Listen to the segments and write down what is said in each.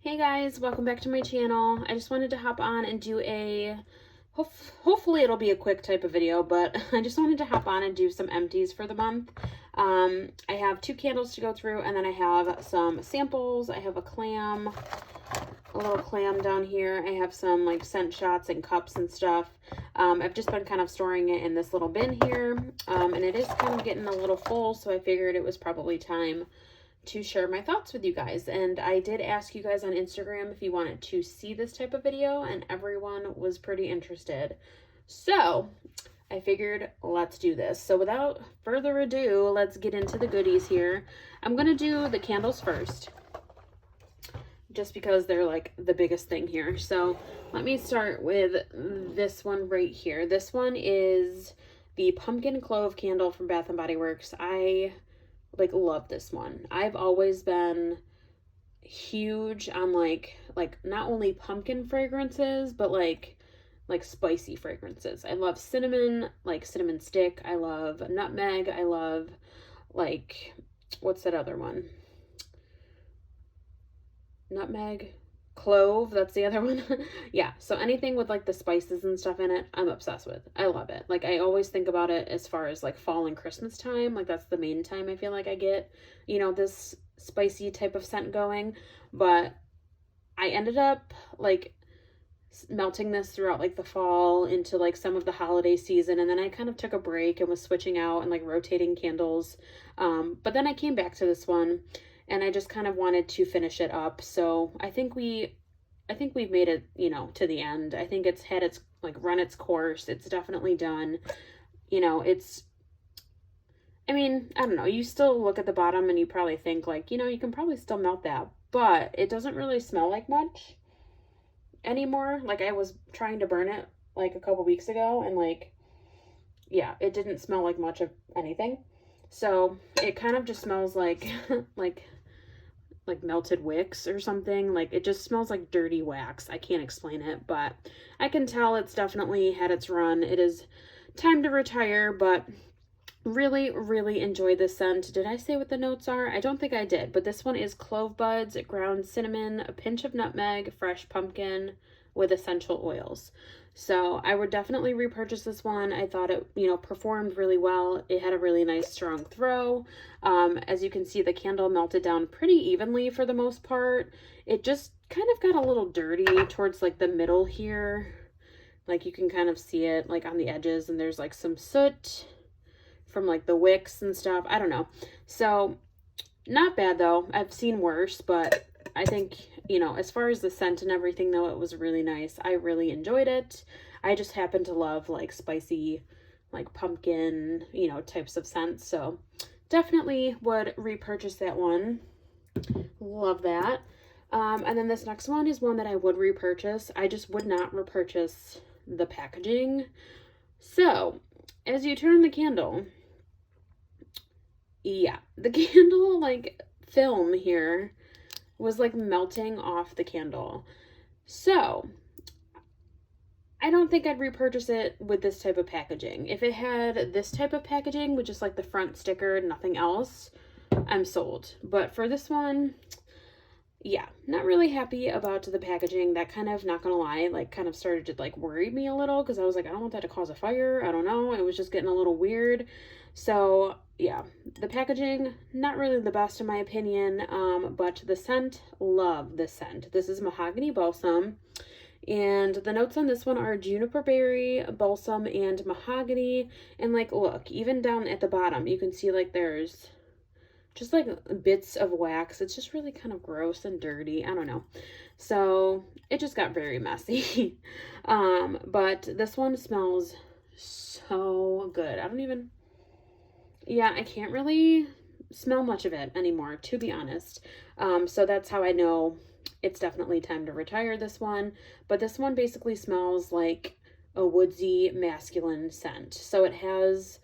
Hey guys, welcome back to my channel. I just wanted to hop on and do a, hopefully it'll be a quick type of video, but I just wanted to hop on and do some empties for the month. I have 2 candles to go through, and then I have some samples. I have a little clam down here. I have some like scent shots and cups and stuff. I've just been kind of storing it in this little bin here, and it is kind of getting a little full, so I figured it was probably time to share my thoughts with you guys. And I did ask you guys on Instagram if you wanted to see this type of video, and everyone was pretty interested. So I figured let's do this. So without further ado, let's get into the goodies here. I'm gonna do the candles first, just because they're like the biggest thing here. So let me start with this one right here. This one is the pumpkin clove candle from Bath and Body Works. I love this one. I've always been huge on like not only pumpkin fragrances, but like spicy fragrances. I love cinnamon, like cinnamon stick. I love nutmeg. I love like, what's that other one? Nutmeg, clove, that's the other one. Yeah, so anything with like the spices and stuff in it, I'm obsessed with. I love it. Like, I always think about it as far as like fall and Christmas time. Like, that's the main time I feel like I get, you know, this spicy type of scent going. But I ended up like melting this throughout like the fall into like some of the holiday season, and then I kind of took a break and was switching out and like rotating candles. But then I came back to this one, and I just kind of wanted to finish it up. So I think we've made it, you know, to the end. I think it's had its like run its course. It's definitely done. You know, I mean, I don't know. You still look at the bottom and you probably think like, you know, you can probably still melt that, but it doesn't really smell like much anymore. Like, I was trying to burn it like a couple weeks ago, and like, yeah, it didn't smell like much of anything. So it kind of just smells like like melted wicks or something. Like, it just smells like dirty wax. I can't explain it, but I can tell it's definitely had its run. It is time to retire, but really, really enjoy this scent. Did I say what the notes are? I don't think I did, but this one is clove buds, ground cinnamon, a pinch of nutmeg, fresh pumpkin with essential oils. So I would definitely repurchase this one. I thought it, you know, performed really well. It had a really nice strong throw. As you can see, the candle melted down pretty evenly for the most part. It just kind of got a little dirty towards like the middle here. Like, you can kind of see it like on the edges, and there's like some soot from like the wicks and stuff. I don't know. So not bad though. I've seen worse, but I think, you know, as far as the scent and everything though, it was really nice. I really enjoyed it. I just happen to love like spicy, like pumpkin, you know, types of scents. So definitely would repurchase that one. Love that. And then this next one is one that I would repurchase. I just would not repurchase the packaging. So as you turn the candle, yeah, the candle like film here was like melting off the candle. So I don't think I'd repurchase it with this type of packaging. If it had this type of packaging with just like the front sticker and nothing else, I'm sold. But for this one, yeah, not really happy about the packaging. That kind of, not gonna lie, like kind of started to like worry me a little, because I was like, I don't want that to cause a fire. I don't know. It was just getting a little weird. So yeah, the packaging, not really the best in my opinion, but the scent, love the scent. This is mahogany balsam, and the notes on this one are juniper berry, balsam, and mahogany. And like, look, even down at the bottom, you can see like there's just like bits of wax. It's just really kind of gross and dirty. I don't know. So it just got very messy. But this one smells so good. Yeah, I can't really smell much of it anymore, to be honest. So that's how I know it's definitely time to retire this one. But this one basically smells like a woodsy masculine scent. So it has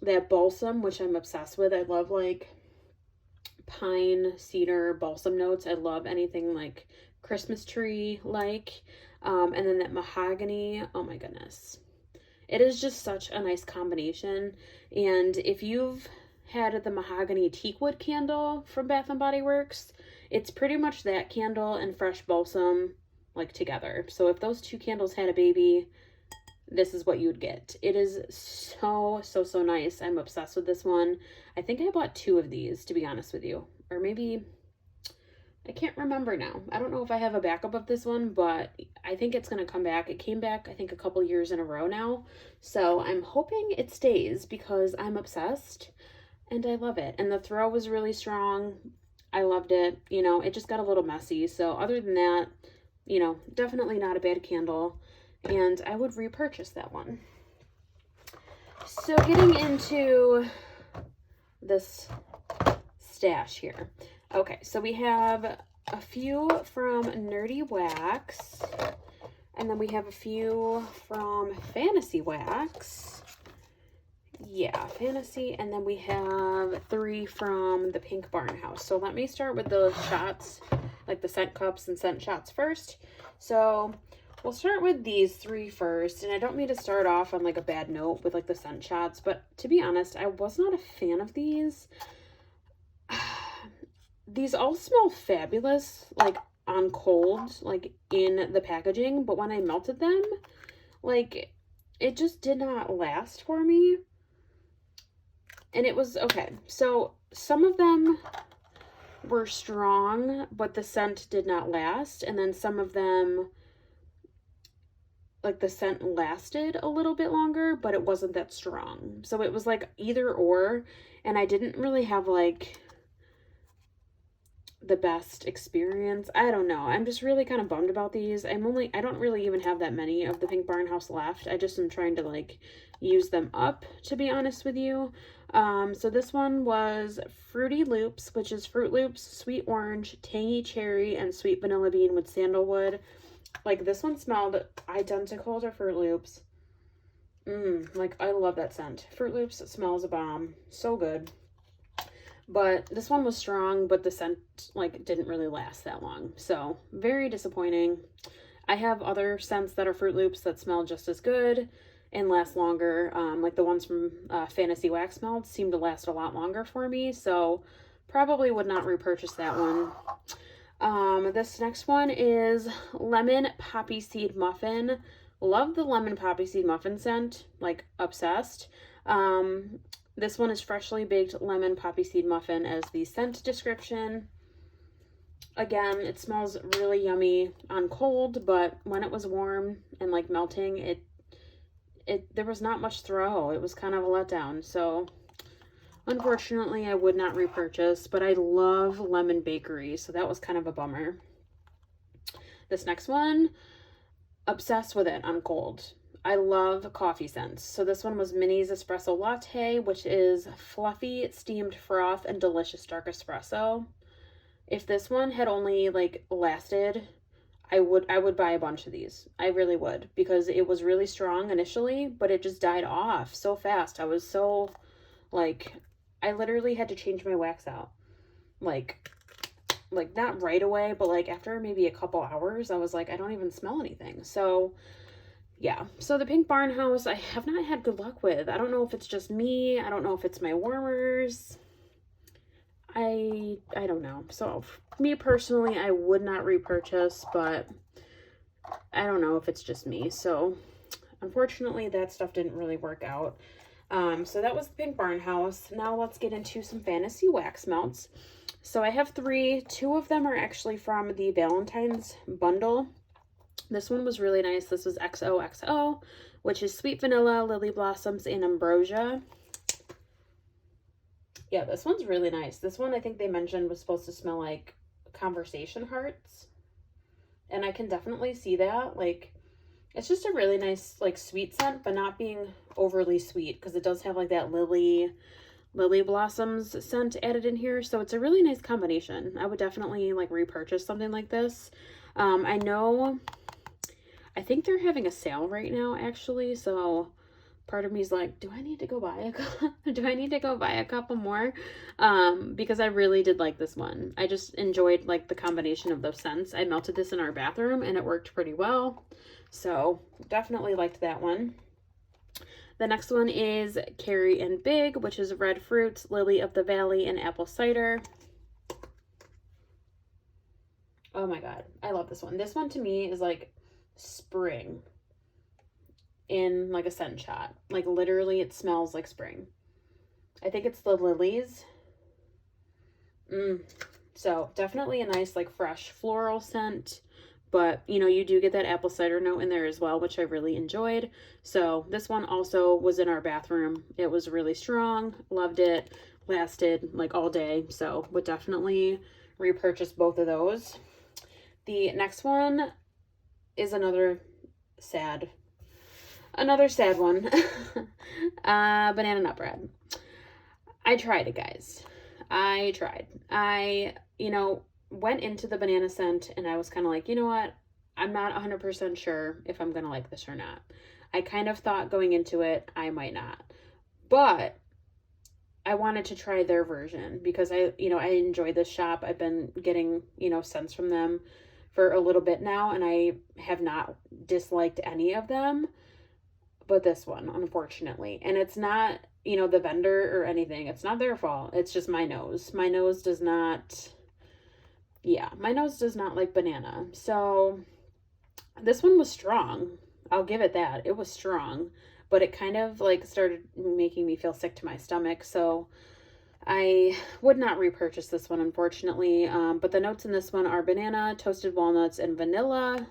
that balsam, which I'm obsessed with. I love like pine, cedar, balsam notes. I love anything like Christmas tree like. And then that mahogany, oh my goodness. It is just such a nice combination. And if you've had the mahogany teakwood candle from Bath and Body Works, It's pretty much that candle and fresh balsam like together. So if those two candles had a baby, this is what you would get. It is so, so, so nice. I'm obsessed with this one. I think I bought 2 of these, to be honest with you. Or maybe, I can't remember now. I don't know if I have a backup of this one, but I think it's going to come back. It came back, I think, a couple years in a row now. So I'm hoping it stays because I'm obsessed and I love it. And the throw was really strong. I loved it. You know, it just got a little messy. So other than that, you know, definitely not a bad candle. And I would repurchase that one. So getting into this stash here. Okay, so we have a few from Nerdy Wax. And then we have a few from Fantasy Wax. Yeah, Fantasy. And then we have 3 from the Pink Barn House. So let me start with the shots, like the scent cups and scent shots first. So we'll start with these 3 first, and I don't mean to start off on like a bad note with like the scent shots, but to be honest, I was not a fan of these. These all smell fabulous, like on cold, like in the packaging, but when I melted them, like it just did not last for me. And it was, okay, so some of them were strong, but the scent did not last, and then some of them, like the scent lasted a little bit longer, but it wasn't that strong. So it was like either or, and I didn't really have like the best experience. I don't know. I'm just really kind of bummed about these. I don't really even have that many of the Pink Barn House left. I just am trying to like use them up, to be honest with you. So this one was Fruity Loops, which is Fruit Loops, sweet orange, tangy cherry, and sweet vanilla bean with sandalwood. Like this one smelled identical to Fruit Loops. Like I love that scent. Fruit Loops smells a bomb. So good. But this one was strong, but the scent like didn't really last that long. So very disappointing. I have other scents that are Fruit Loops that smell just as good and last longer. Like the ones from Fantasy Wax Melt seem to last a lot longer for me. So probably would not repurchase that one. This next one is Lemon Poppy Seed Muffin. Love the Lemon Poppy Seed Muffin scent, like obsessed. This one is Freshly Baked Lemon Poppy Seed Muffin as the scent description. Again, it smells really yummy on cold, but when it was warm and like melting, there was not much throw. It was kind of a letdown. So unfortunately, I would not repurchase, but I love Lemon Bakery, so that was kind of a bummer. This next one, obsessed with it on cold. I love coffee scents. So this one was Minnie's Espresso Latte, which is fluffy steamed froth and delicious dark espresso. If this one had only like lasted, I would buy a bunch of these. I really would, because it was really strong initially, but it just died off so fast. I was so like, I literally had to change my wax out. Like not right away, but like after maybe a couple hours, I was like, I don't even smell anything. So yeah, so the Pink Barn House, I have not had good luck with. I don't know if it's just me. I don't know if it's my warmers. I don't know. So me personally, I would not repurchase, but I don't know if it's just me. So unfortunately, that stuff didn't really work out. So that was the Pink Barn House. Now let's get into some Fantasy Wax Melts. So I have 3. 2 of them are actually from the Valentine's bundle. This one was really nice. This was XOXO, which is Sweet Vanilla, Lily Blossoms, and Ambrosia. Yeah, this one's really nice. This one I think they mentioned was supposed to smell like conversation hearts. And I can definitely see that. Like, it's just a really nice, like, sweet scent, but not being overly sweet, because it does have like that Lily Blossoms scent added in here. So it's a really nice combination. I would definitely like repurchase something like this. I think they're having a sale right now, actually, so part of me is like, do I need to go buy a couple more? Because I really did like this one. I just enjoyed like the combination of those scents. I melted this in our bathroom and it worked pretty well. So definitely liked that one. The next one is Carrie and Big, which is red fruits, lily of the valley, and apple cider. Oh my God. I love this one. This one to me is like spring in like a scent shot. Like literally it smells like spring. I think it's the lilies. So definitely a nice like fresh floral scent. But, you know, you do get that apple cider note in there as well, which I really enjoyed. So this one also was in our bathroom. It was really strong. Loved it. Lasted like all day. So would definitely repurchase both of those. The next one is another sad one. Banana nut bread. I tried it, guys. I tried. You know, went into the banana scent and I was kind of like, you know what? I'm not 100% sure if I'm going to like this or not. I kind of thought going into it, I might not. But I wanted to try their version because I enjoy this shop. I've been getting, scents from them for a little bit now and I have not disliked any of them. But this one, unfortunately. And it's not, the vendor or anything. It's not their fault. It's just my nose. My nose does not like banana. So this one was strong. I'll give it that. It was strong, but it kind of like started making me feel sick to my stomach. So I would not repurchase this one, unfortunately. But the notes in this one are banana, toasted walnuts, and vanilla.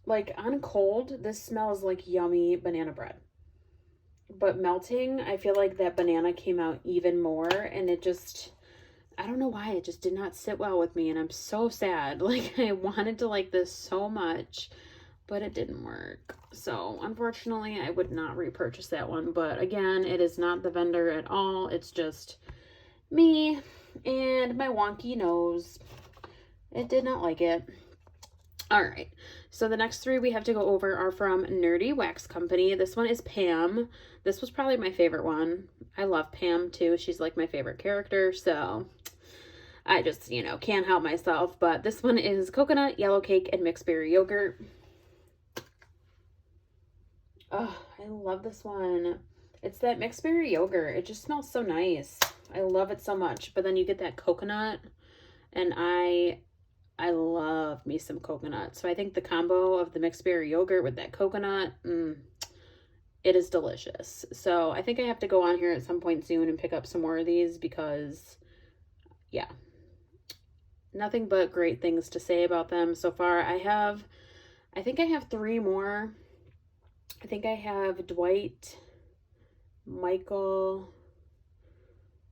Like on cold, this smells like yummy banana bread. But melting, I feel like that banana came out even more and it just, I don't know why, it just did not sit well with me and I'm so sad. Like I wanted to like this so much, but it didn't work. So unfortunately, I would not repurchase that one. But again, it is not the vendor at all. It's just me and my wonky nose. It did not like it. All right, so the next three we have to go over are from Nerdy Wax Company. This one is Pam. This was probably my favorite one. I love Pam too. She's like my favorite character, so I just, can't help myself. But this one is coconut, yellow cake, and mixed berry yogurt. Oh, I love this one. It's that mixed berry yogurt. It just smells so nice. I love it so much. But then you get that coconut, and I love me some coconut. So I think the combo of the mixed berry yogurt with that coconut, it is delicious. So I think I have to go on here at some point soon and pick up some more of these because, yeah, nothing but great things to say about them so far. I think I have three more. I think I have Dwight, Michael,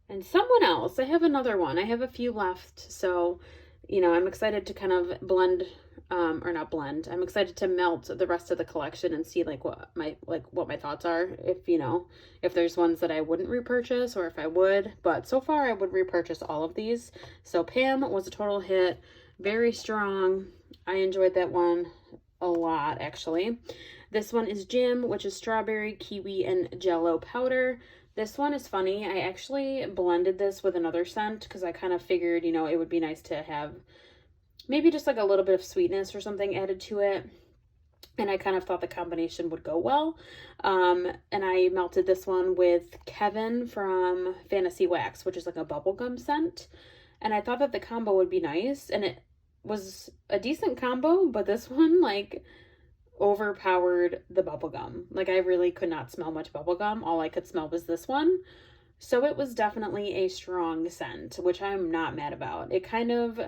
and someone else. I have another one. I have a few left. So I'm excited to kind of blend, or not blend. I'm excited to melt the rest of the collection and see what my thoughts are. If there's ones that I wouldn't repurchase or if I would, but so far I would repurchase all of these. So Pam was a total hit, very strong. I enjoyed that one a lot, actually. This one is Jim, which is strawberry, kiwi, and jello powder. This one is funny. I actually blended this with another scent because I kind of figured, it would be nice to have maybe just like a little bit of sweetness or something added to it. And I kind of thought the combination would go well. And I melted this one with Kevin from Fantasy Wax, which is like a bubblegum scent. And I thought that the combo would be nice. And it was a decent combo, but this one overpowered the bubblegum. Like I really could not smell much bubblegum. All I could smell was this one. So it was definitely a strong scent, which I'm not mad about. It kind of,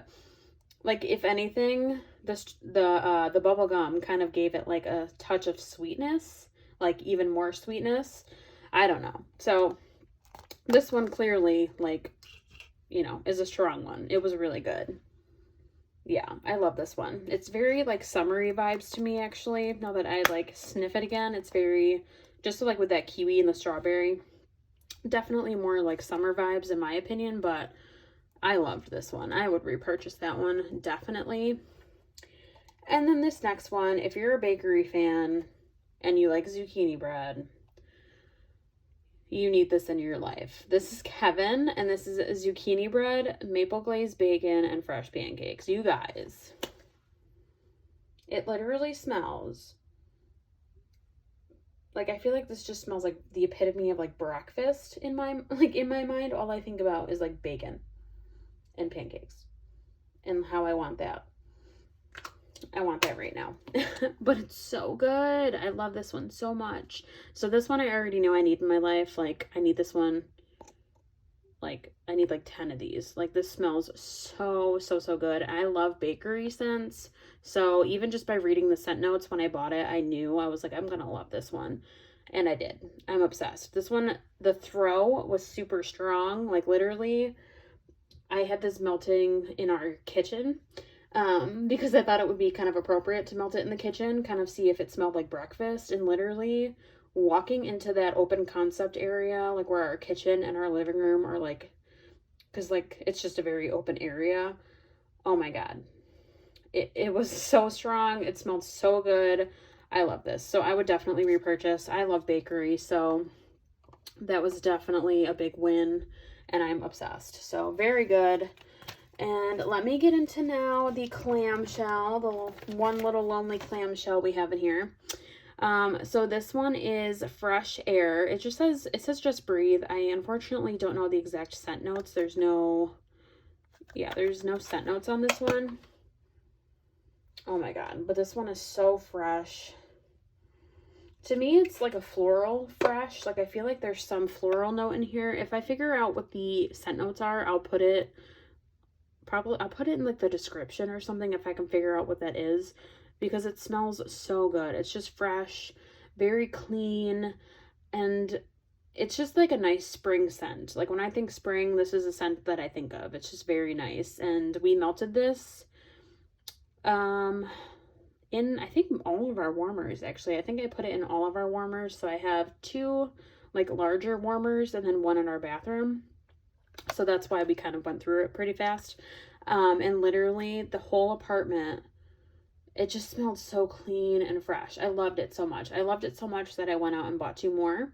like, if anything, the bubblegum kind of gave it like a touch of sweetness, like even more sweetness. I don't know. So this one clearly, is a strong one. It was really good. Yeah, I love this one. It's very like summery vibes to me, actually. Now that I sniff it again, it's very, just like with that kiwi and the strawberry, definitely more like summer vibes in my opinion, but I loved this one. I would repurchase that one, definitely. And then this next one, if you're a bakery fan and you like zucchini bread, you need this in your life. This is Kevin, and this is zucchini bread, maple glazed bacon, and fresh pancakes. You guys, it literally smells like, I feel like this just smells like the epitome of like breakfast in my mind. All I think about is like bacon and pancakes and how I want that. I want that right now. But it's so good. I love this one so much. So this one I already know I need in my life. Like, I need this one. Like, I need like 10 of these. Like, this smells so, so, so good. I love bakery scents. So even just by reading the scent notes when I bought it, I knew, I was like, I'm gonna love this one. And I did. I'm obsessed. This one, the throw was super strong. Like, literally, I had this melting in our kitchen because I thought it would be kind of appropriate to melt it in the kitchen, kind of see if it smelled like breakfast. And literally walking into that open concept area, like where our kitchen and our living room are, like, because like it's just a very open area. Oh my God. It was so strong. It smelled so good. I love this. So I would definitely repurchase. I love bakery. So that was definitely a big win and I'm obsessed. So very good. And let me get into now the clamshell, the one little lonely clamshell we have in here. So this one is Fresh Air. It says just breathe. I unfortunately don't know the exact scent notes. There's no scent notes on this one. Oh my God, but this one is so fresh. To me, it's like a floral fresh. Like, I feel like there's some floral note in here. If I figure out what the scent notes are, I'll put it in like the description or something if I can figure out what that is, because it smells so good. It's just fresh, very clean, and it's just like a nice spring scent. Like, when I think spring, this is a scent that I think of. It's just very nice. And we melted this in, I think, all of our warmers, actually. I think I put it in all of our warmers. So I have 2 like larger warmers and then 1 in our bathroom. So that's why we kind of went through it pretty fast. And literally the whole apartment, it just smelled so clean and fresh. I loved it so much. I loved it so much that I went out and bought 2 more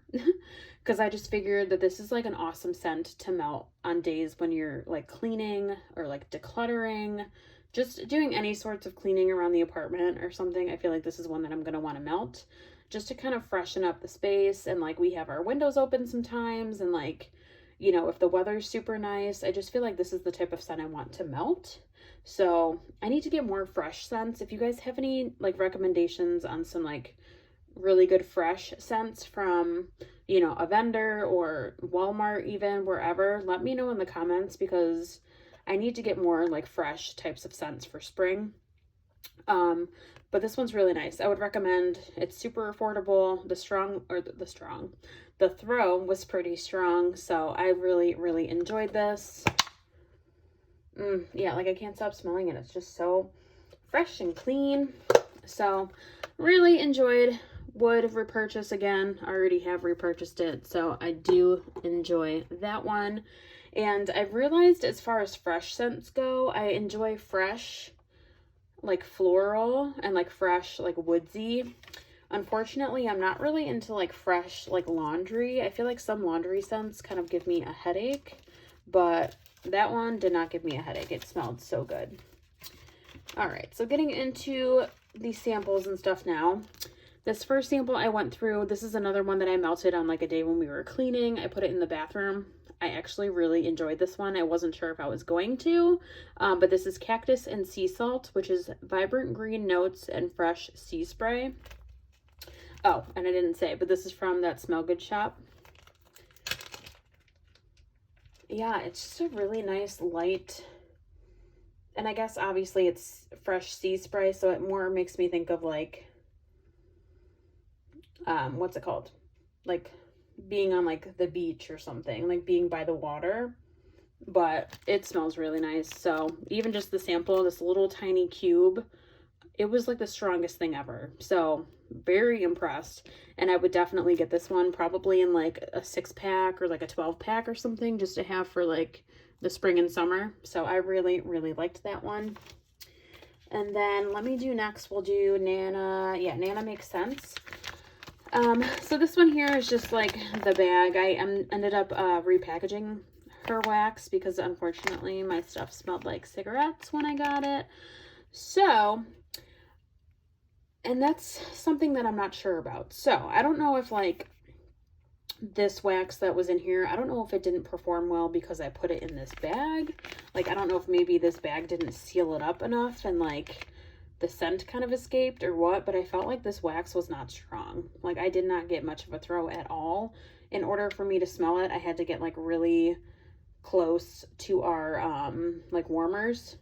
because I just figured that this is like an awesome scent to melt on days when you're like cleaning or like decluttering, just doing any sorts of cleaning around the apartment or something. I feel like this is one that I'm going to want to melt just to kind of freshen up the space. And like, we have our windows open sometimes, and like, you know, if the weather's super nice, I just feel like this is the type of scent I want to melt. So I need to get more fresh scents. If you guys have any like recommendations on some like really good fresh scents from, you know, a vendor or Walmart, even wherever, let me know in the comments, because I need to get more like fresh types of scents for spring. But this one's really nice. I would recommend. It's super affordable. The throw was pretty strong, so I really, really enjoyed this. Yeah, like, I can't stop smelling it. It's just so fresh and clean. So really enjoyed. Would repurchase again. I already have repurchased it, so I do enjoy that one. And I've realized, as far as fresh scents go, I enjoy fresh, like floral, and like fresh, like woodsy. Unfortunately, I'm not really into like fresh, like laundry. I feel like some laundry scents kind of give me a headache, but that one did not give me a headache. It smelled so good. All right, so getting into the samples and stuff now. This first sample I went through, this is another one that I melted on like a day when we were cleaning. I put it in the bathroom. I actually really enjoyed this one. I wasn't sure if I was going to, but this is Cactus and Sea Salt, which is vibrant green notes and fresh sea spray. Oh, and I didn't say, but this is from that Smell Good shop. Yeah, it's just a really nice light, and I guess obviously it's fresh sea spray, so it more makes me think of like, what's it called? Like being on like the beach or something, like being by the water, but it smells really nice. So even just the sample, this little tiny cube, it was like the strongest thing ever. So very impressed. And I would definitely get this one probably in like a 6-pack or like a 12-pack or something, just to have for like the spring and summer. So I really, really liked that one. And then let me do next, we'll do Nana. Yeah, Nana Makes Sense. So this one here is just like the bag. I ended up repackaging her wax because unfortunately my stuff smelled like cigarettes when I got it. So, and that's something that I'm not sure about. So I don't know if like this wax that was in here, I don't know if it didn't perform well because I put it in this bag. Like, I don't know if maybe this bag didn't seal it up enough and like the scent kind of escaped or what, but I felt like this wax was not strong. Like, I did not get much of a throw at all. In order for me to smell it, I had to get like really close to our like warmers.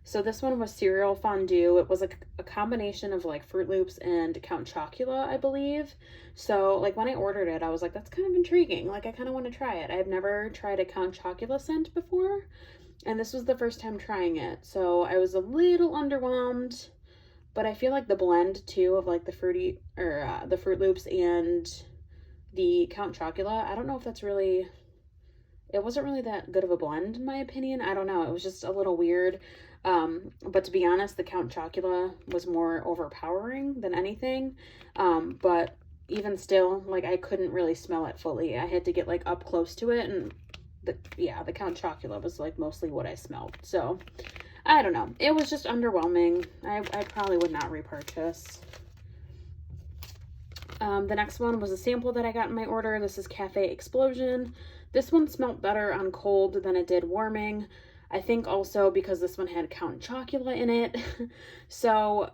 So this one was cereal fondue. It was like a combination of like Fruit Loops and Count Chocula, I believe. So like when I ordered it, I was like, that's kind of intriguing. Like, I kind of want to try it. I've never tried a Count Chocula scent before, and this was the first time trying it. So I was a little underwhelmed, but I feel like the blend too of like the fruity or the Fruit Loops and the Count Chocula, I don't know if that's really, it wasn't really that good of a blend in my opinion. I don't know. It was just a little weird. But to be honest, the Count Chocula was more overpowering than anything. But even still, like, I couldn't really smell it fully. I had to get like up close to it, and the Count Chocula was like mostly what I smelled. So I don't know. It was just underwhelming. I probably would not repurchase. The next one was a sample that I got in my order. This is Cafe Explosion. This one smelled better on cold than it did warming. I think also because this one had Count Chocula in it. So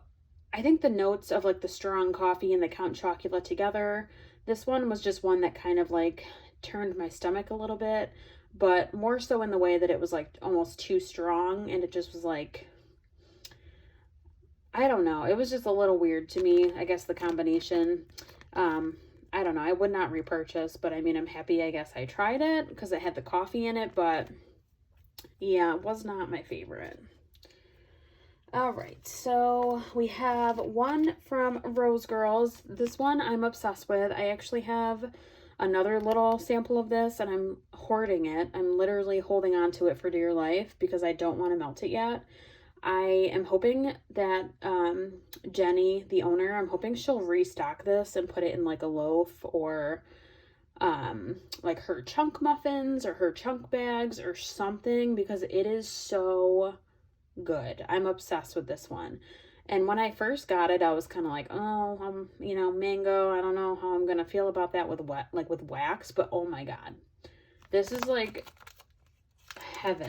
I think the notes of like the strong coffee and the Count Chocula together, this one was just one that kind of like turned my stomach a little bit, but more so in the way that it was like almost too strong, and it just was like, I don't know. It was just a little weird to me, I guess, the combination. I don't know. I would not repurchase, but I mean, I'm happy, I guess I tried it because it had the coffee in it, but yeah, it was not my favorite. All right, so we have one from Rose Girls. This one I'm obsessed with. I actually have another little sample of this, and I'm hoarding it. I'm literally holding on to it for dear life because I don't want to melt it yet. I am hoping that Jenny, the owner, I'm hoping she'll restock this and put it in like a loaf or like her chunk muffins or her chunk bags or something, because it is so good. I'm obsessed with this one. And when I first got it, I was kind of like, oh, you know, mango. I don't know how I'm gonna feel about that with with wax, but oh my god, this is like heaven.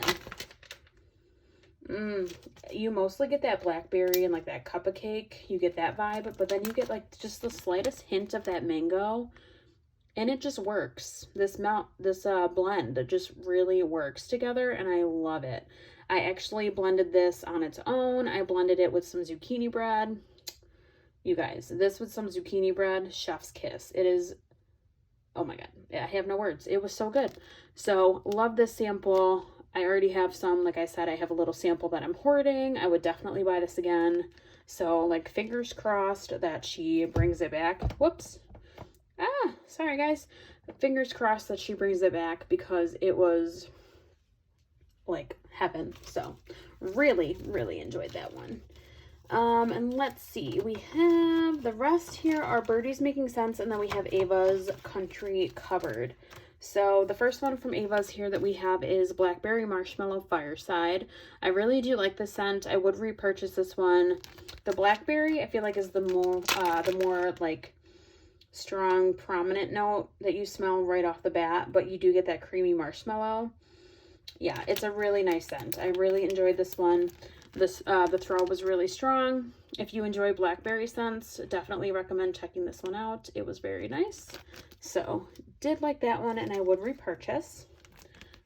You mostly get that blackberry and like that cup of cake. You get that vibe, but then you get like just the slightest hint of that mango, and it just works. This blend, it just really works together, and I love it. I actually blended this on its own. I blended it with some zucchini bread. You guys, this with some zucchini bread, chef's kiss. It is, oh my god, I have no words. It was so good. So love this sample. I already have some, like I said, I have a little sample that I'm hoarding. I would definitely buy this again. So like fingers crossed that she brings it back. Whoops. Sorry guys. Fingers crossed that she brings it back because it was like heaven. So really, really enjoyed that one. And let's see, we have the rest here are Birdie's Making Sense, and then we have Ava's Country Covered. So the first one from Ava's here that we have is Blackberry Marshmallow Fireside. I really do like the scent. I would repurchase this one. The blackberry, I feel like, is the more like strong, prominent note that you smell right off the bat, but you do get that creamy marshmallow. Yeah, it's a really nice scent. I really enjoyed this one. The throw was really strong. If you enjoy blackberry scents, definitely recommend checking this one out. It was very nice. So, did like that one, and I would repurchase.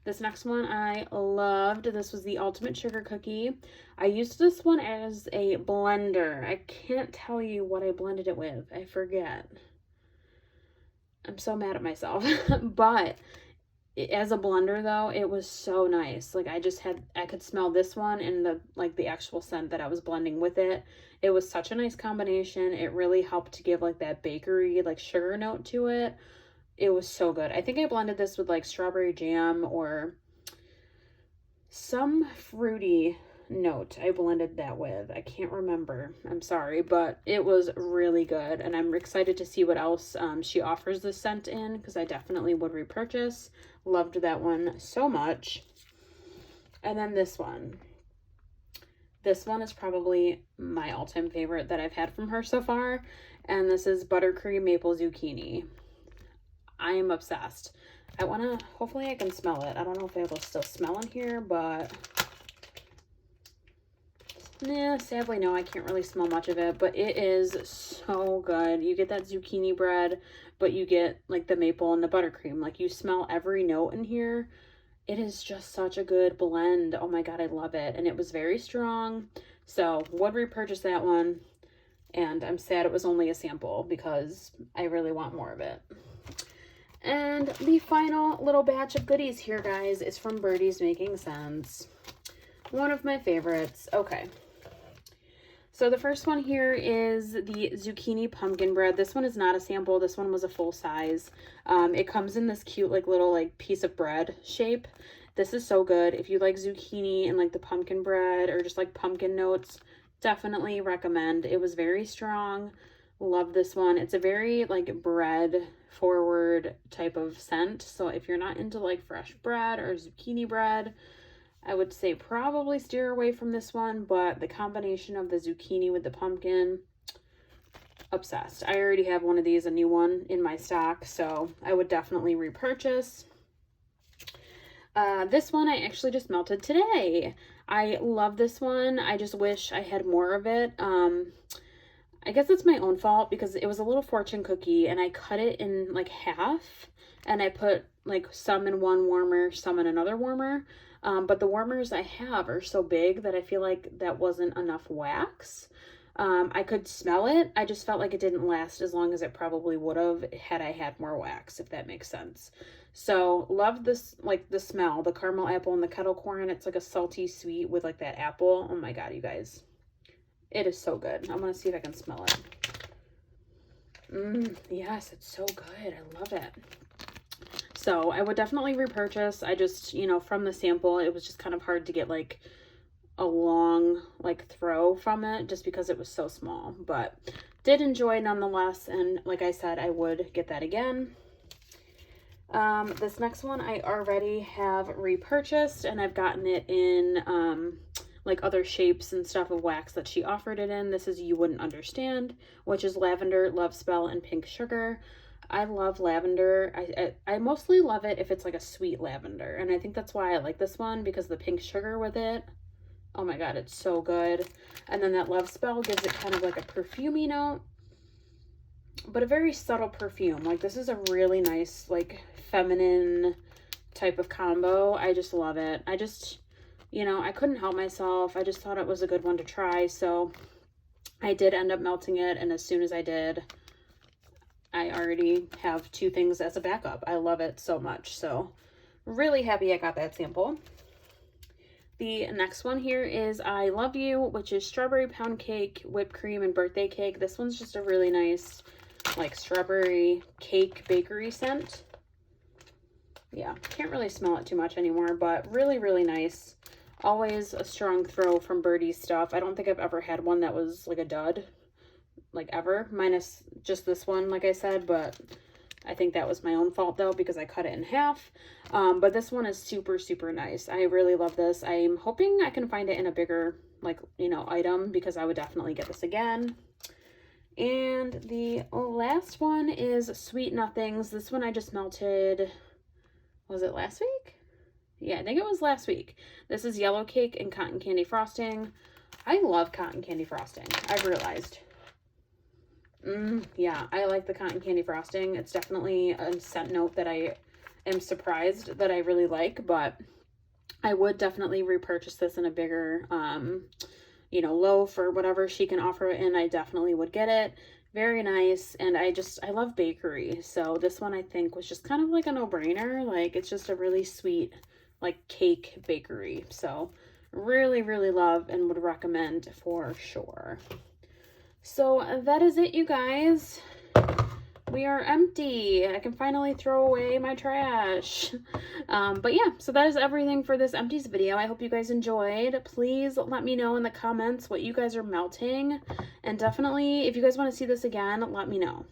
This next one I loved. This was the Ultimate Sugar Cookie. I used this one as a blender. I can't tell you what I blended it with. I forget. I'm so mad at myself. But as a blender though, it was so nice. Like I could smell this one and the actual scent that I was blending with it. It was such a nice combination. It really helped to give like that bakery like sugar note to it. It was so good. I think I blended this with like strawberry jam or some fruity note I blended that with. I can't remember. I'm sorry, but it was really good, and I'm excited to see what else she offers this scent in, because I definitely would repurchase. Loved that one so much. And then this one. This one is probably my all-time favorite that I've had from her so far, and this is Buttercream Maple Zucchini. I am obsessed. Hopefully I can smell it. I don't know if it'll still smell in here, but nah, sadly no, I can't really smell much of it, but it is so good. You get that zucchini bread, but you get like the maple and the buttercream. Like you smell every note in here. It is just such a good blend. Oh my God, I love it. And it was very strong. So would repurchase that one. And I'm sad it was only a sample because I really want more of it. And the final little batch of goodies here, guys, is from Birdie's Making Sense. One of my favorites. Okay. So the first one here is the zucchini pumpkin bread. This one is not a sample. This one was a full size. It comes in this cute like little like piece of bread shape. This is so good. If you like zucchini and like the pumpkin bread or just like pumpkin notes, definitely recommend. It was very strong. Love this one. It's a very like bread forward type of scent. So if you're not into like fresh bread or zucchini bread, I would say probably steer away from this one, but the combination of the zucchini with the pumpkin, obsessed. I already have one of these, a new one in my stock, so I would definitely repurchase. This one I actually just melted today. I love this one. I just wish I had more of it. I guess it's my own fault because it was a little fortune cookie and I cut it in like half and I put like some in one warmer, some in another warmer. But the warmers I have are so big that I feel like that wasn't enough wax. I could smell it. I just felt like it didn't last as long as it probably would have had I had more wax, if that makes sense. So love this, like the smell, the caramel apple and the kettle corn. It's like a salty sweet with like that apple. Oh my God, you guys. It is so good. I'm going to see if I can smell it. Yes, it's so good. I love it. So I would definitely repurchase. I just, you know, from the sample, it was just kind of hard to get like a long like throw from it just because it was so small, but did enjoy nonetheless. And like I said, I would get that again. This next one I already have repurchased and I've gotten it in like other shapes and stuff of wax that she offered it in. This is You Wouldn't Understand, which is lavender, love spell, and pink sugar. I love lavender. I mostly love it if it's like a sweet lavender. And I think that's why I like this one, because the pink sugar with it. Oh my God, it's so good. And then that love spell gives it kind of like a perfumey note, but a very subtle perfume. Like this is a really nice, like feminine type of combo. I just love it. I just, you know, I couldn't help myself. I just thought it was a good one to try. So I did end up melting it. And as soon as I did, I already have two things as a backup. I love it so much. So really happy I got that sample. The next one here is I Love You, which is strawberry pound cake, whipped cream, and birthday cake. This one's just a really nice like strawberry cake bakery scent. Yeah, can't really smell it too much anymore, but really, really nice. Always a strong throw from Birdie's stuff. I don't think I've ever had one that was like a dud. Like ever, minus just this one, like I said, but I think that was my own fault though, because I cut it in half. But this one is super, super nice. I really love this. I'm hoping I can find it in a bigger, like, you know, item, because I would definitely get this again. And the last one is Sweet Nothings. This one I just melted, was it last week? Yeah, I think it was last week. This is yellow cake and cotton candy frosting. I love cotton candy frosting, I've realized. Yeah, I like the cotton candy frosting. It's definitely a scent note that I am surprised that I really like, but I would definitely repurchase this in a bigger, you know, loaf or whatever she can offer it in. I definitely would get it. Very nice. And I love bakery. So this one I think was just kind of like a no-brainer. Like it's just a really sweet, like cake bakery. So really, really love and would recommend for sure. So that is it, you guys. We are empty. I can finally throw away my trash. But yeah, so that is everything for this empties video. I hope you guys enjoyed. Please let me know in the comments what you guys are melting. And definitely, if you guys want to see this again, let me know.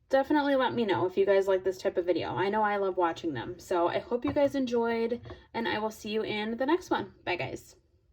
Definitely let me know if you guys like this type of video. I know I love watching them. So I hope you guys enjoyed, and I will see you in the next one. Bye, guys.